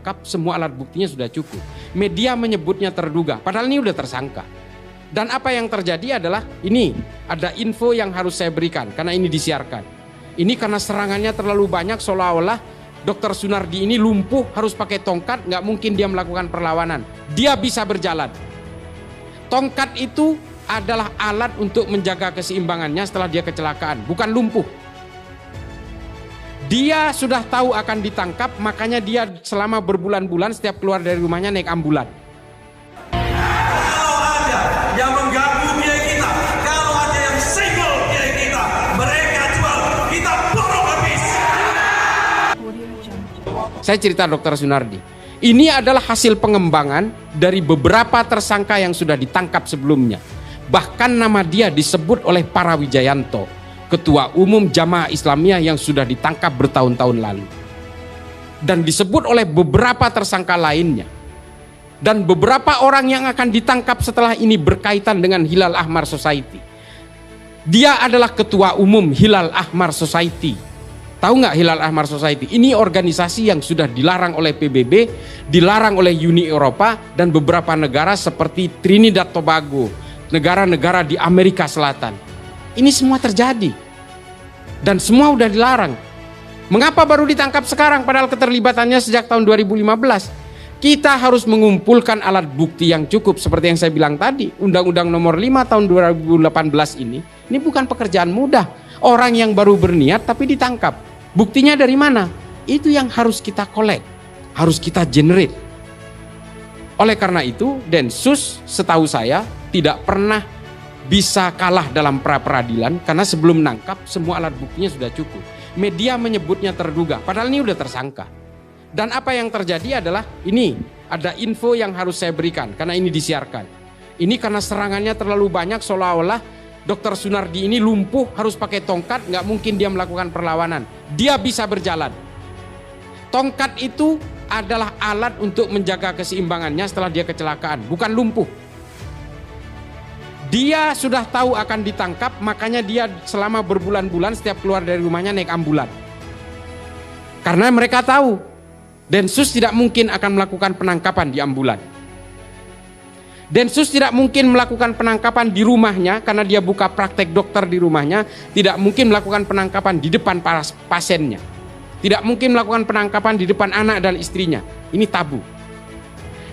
lengkap, semua alat buktinya sudah cukup. Media menyebutnya terduga, padahal ini udah tersangka. Dan apa yang terjadi adalah ini, ada info yang harus saya berikan karena ini disiarkan. Ini karena serangannya terlalu banyak, seolah-olah Dr. Sunardi ini lumpuh, harus pakai tongkat, nggak mungkin dia melakukan perlawanan. Dia bisa berjalan. Tongkat itu adalah alat untuk menjaga keseimbangannya setelah dia kecelakaan, bukan lumpuh. Dia sudah tahu akan ditangkap, makanya dia selama berbulan-bulan setiap keluar dari rumahnya naik ambulan. Kalau ada yang mengganggu biaya kita, kalau ada yang single biaya kita, mereka jual, kita borong habis. Saya cerita Dr. Sunardi. Ini adalah hasil pengembangan dari beberapa tersangka yang sudah ditangkap sebelumnya. Bahkan nama dia disebut oleh para Wijayanto, Ketua Umum Jamaah Islamiyah yang sudah ditangkap bertahun-tahun lalu. Dan disebut oleh beberapa tersangka lainnya. Dan beberapa orang yang akan ditangkap setelah ini berkaitan dengan Hilal Ahmar Society. Dia adalah Ketua Umum Hilal Ahmar Society. Tahu nggak Hilal Ahmar Society? Ini organisasi yang sudah dilarang oleh PBB, dilarang oleh Uni Eropa, dan beberapa negara seperti Trinidad Tobago, negara-negara di Amerika Selatan. Ini semua terjadi dan semua udah dilarang. Mengapa baru ditangkap sekarang padahal keterlibatannya sejak tahun 2015? Kita harus mengumpulkan alat bukti yang cukup seperti yang saya bilang tadi. Undang-Undang nomor 5 tahun 2018 ini bukan pekerjaan mudah. Orang yang baru berniat tapi ditangkap. Buktinya dari mana? Itu yang harus kita collect, harus kita generate. Oleh karena itu, Densus setahu saya tidak pernah bisa kalah dalam pra-peradilan karena sebelum nangkap semua alat buktinya sudah cukup. Media menyebutnya terduga, padahal ini udah tersangka. Dan apa yang terjadi adalah ini, ada info yang harus saya berikan karena ini disiarkan. Ini karena serangannya terlalu banyak, seolah-olah Dr. Sunardi ini lumpuh, harus pakai tongkat, nggak mungkin dia melakukan perlawanan. Dia bisa berjalan. Tongkat itu adalah alat untuk menjaga keseimbangannya setelah dia kecelakaan, bukan lumpuh. Dia sudah tahu akan ditangkap, makanya dia selama berbulan-bulan setiap keluar dari rumahnya naik ambulan. Karena mereka tahu Densus tidak mungkin akan melakukan penangkapan di ambulan. Densus tidak mungkin melakukan penangkapan di rumahnya karena dia buka praktek dokter di rumahnya. Tidak mungkin melakukan penangkapan di depan para pasiennya. Tidak mungkin melakukan penangkapan di depan anak dan istrinya. Ini tabu.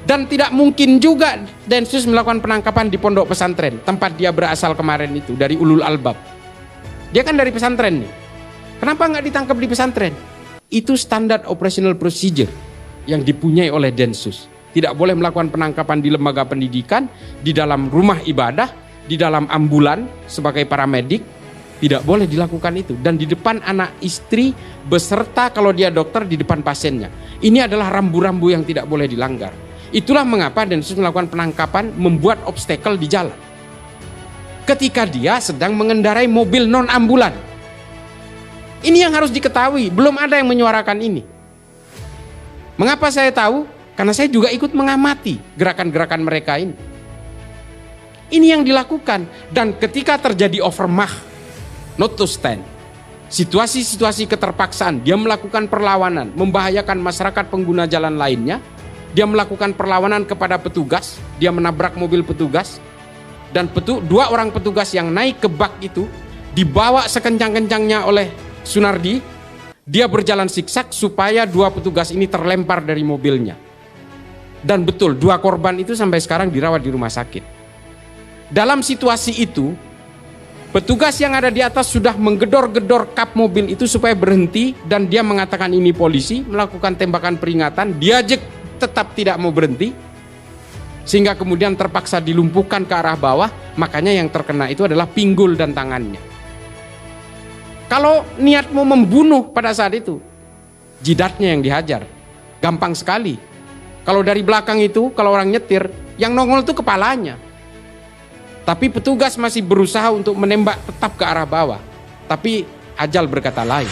Dan tidak mungkin juga Densus melakukan penangkapan di pondok pesantren, tempat dia berasal kemarin itu, dari Ulul Albab. Dia kan dari pesantren nih. Kenapa nggak ditangkap di pesantren? Itu standar operational procedure yang dipunyai oleh Densus. Tidak boleh melakukan penangkapan di lembaga pendidikan, di dalam rumah ibadah, di dalam ambulan sebagai paramedik. Tidak boleh dilakukan itu. Dan di depan anak istri beserta kalau dia dokter di depan pasiennya. Ini adalah rambu-rambu yang tidak boleh dilanggar. Itulah mengapa Densus melakukan penangkapan, membuat obstacle di jalan. Ketika dia sedang mengendarai mobil non-ambulan. Ini yang harus diketahui, belum ada yang menyuarakan ini. Mengapa saya tahu? Karena saya juga ikut mengamati gerakan-gerakan mereka ini. Ini yang dilakukan. Dan ketika terjadi overmach, not to stand, situasi-situasi keterpaksaan, dia melakukan perlawanan, membahayakan masyarakat pengguna jalan lainnya. Dia melakukan perlawanan kepada petugas, dia menabrak mobil petugas, dan dua orang petugas yang naik ke bak itu dibawa sekencang-kencangnya oleh Sunardi. Dia berjalan siksak supaya dua petugas ini terlempar dari mobilnya. Dan betul, dua korban itu sampai sekarang dirawat di rumah sakit. Dalam situasi itu, petugas yang ada di atas sudah menggedor-gedor kap mobil itu supaya berhenti, dan dia mengatakan ini polisi, melakukan tembakan peringatan. Dia tetap tidak mau berhenti, sehingga kemudian terpaksa dilumpuhkan ke arah bawah. Makanya yang terkena itu adalah pinggul dan tangannya. Kalau niat mau membunuh pada saat itu, jidatnya yang dihajar, gampang sekali. Kalau dari belakang itu, kalau orang nyetir, yang nongol itu kepalanya. Tapi petugas masih berusaha untuk menembak tetap ke arah bawah. Tapi ajal berkata lain.